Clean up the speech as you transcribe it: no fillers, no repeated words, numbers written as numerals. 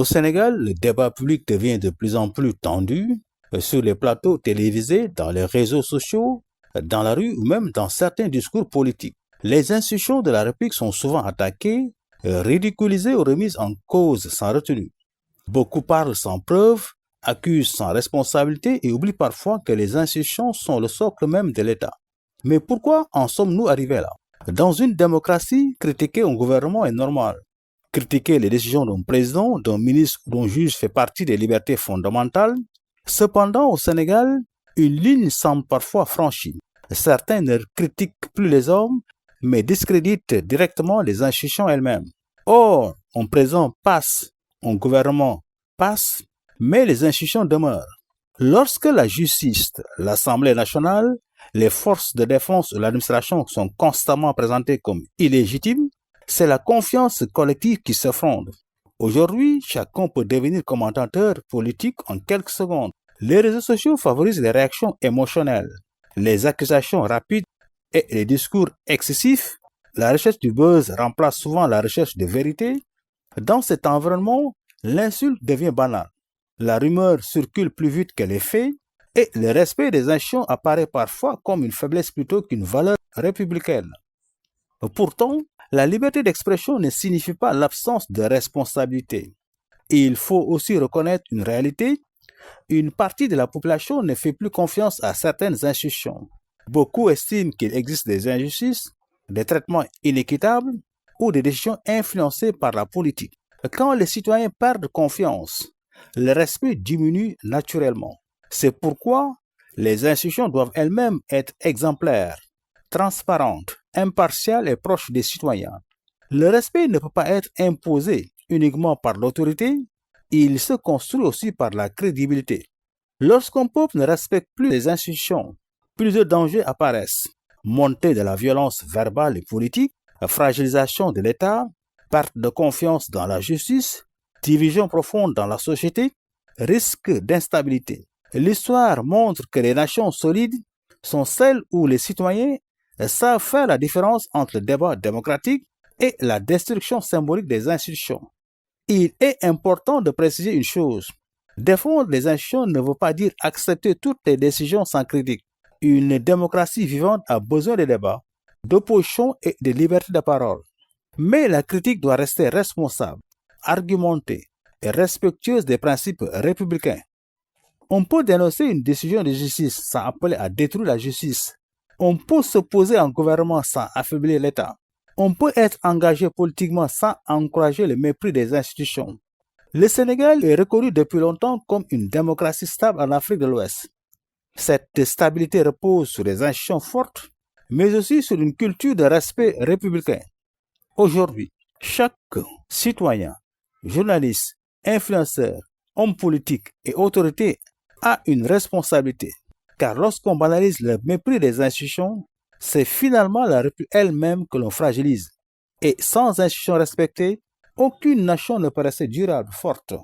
Au Sénégal, le débat public devient de plus en plus tendu sur les plateaux télévisés, dans les réseaux sociaux, dans la rue ou même dans certains discours politiques. Les institutions de la République sont souvent attaquées, ridiculisées ou remises en cause sans retenue. Beaucoup parlent sans preuve, accusent sans responsabilité et oublient parfois que les institutions sont le socle même de l'État. Mais pourquoi en sommes-nous arrivés là? Dans une démocratie, critiquer un gouvernement est normal. Critiquer les décisions d'un président, d'un ministre ou d'un juge fait partie des libertés fondamentales. Cependant, au Sénégal, une ligne semble parfois franchie. Certains ne critiquent plus les hommes, mais discréditent directement les institutions elles-mêmes. Or, un président passe, un gouvernement passe, mais les institutions demeurent. Lorsque la justice, l'Assemblée nationale, les forces de défense ou l'administration sont constamment présentées comme illégitimes, c'est la confiance collective qui s'effondre. Aujourd'hui, chacun peut devenir commentateur politique en quelques secondes. Les réseaux sociaux favorisent les réactions émotionnelles, les accusations rapides et les discours excessifs. La recherche du buzz remplace souvent la recherche de vérité. Dans cet environnement, l'insulte devient banale. La rumeur circule plus vite que les faits et le respect des institutions apparaît parfois comme une faiblesse plutôt qu'une valeur républicaine. Pourtant, la liberté d'expression ne signifie pas l'absence de responsabilité. Il faut aussi reconnaître une réalité. Une partie de la population ne fait plus confiance à certaines institutions. Beaucoup estiment qu'il existe des injustices, des traitements inéquitables ou des décisions influencées par la politique. Quand les citoyens perdent confiance, le respect diminue naturellement. C'est pourquoi les institutions doivent elles-mêmes être exemplaires, transparentes, impartiales et proches des citoyens. Le respect ne peut pas être imposé uniquement par l'autorité, il se construit aussi par la crédibilité. Lorsqu'un peuple ne respecte plus les institutions, plusieurs dangers apparaissent. Montée de la violence verbale et politique, fragilisation de l'État, perte de confiance dans la justice, division profonde dans la société, risque d'instabilité. L'histoire montre que les nations solides sont celles où les citoyens savent faire la différence entre le débat démocratique et la destruction symbolique des institutions. Il est important de préciser une chose. Défendre les institutions ne veut pas dire accepter toutes les décisions sans critique. Une démocratie vivante a besoin de débats, d'opposition et de liberté de parole. Mais la critique doit rester responsable, argumentée et respectueuse des principes républicains. On peut dénoncer une décision de justice sans appeler à détruire la justice. On peut s'opposer à un gouvernement sans affaiblir l'État. On peut être engagé politiquement sans encourager le mépris des institutions. Le Sénégal est reconnu depuis longtemps comme une démocratie stable en Afrique de l'Ouest. Cette stabilité repose sur des institutions fortes, mais aussi sur une culture de respect républicain. Aujourd'hui, chaque citoyen, journaliste, influenceur, homme politique et autorité a une responsabilité. Car lorsqu'on banalise le mépris des institutions, c'est finalement la République elle-même que l'on fragilise. Et sans institutions respectées, aucune nation ne peut rester durable, forte.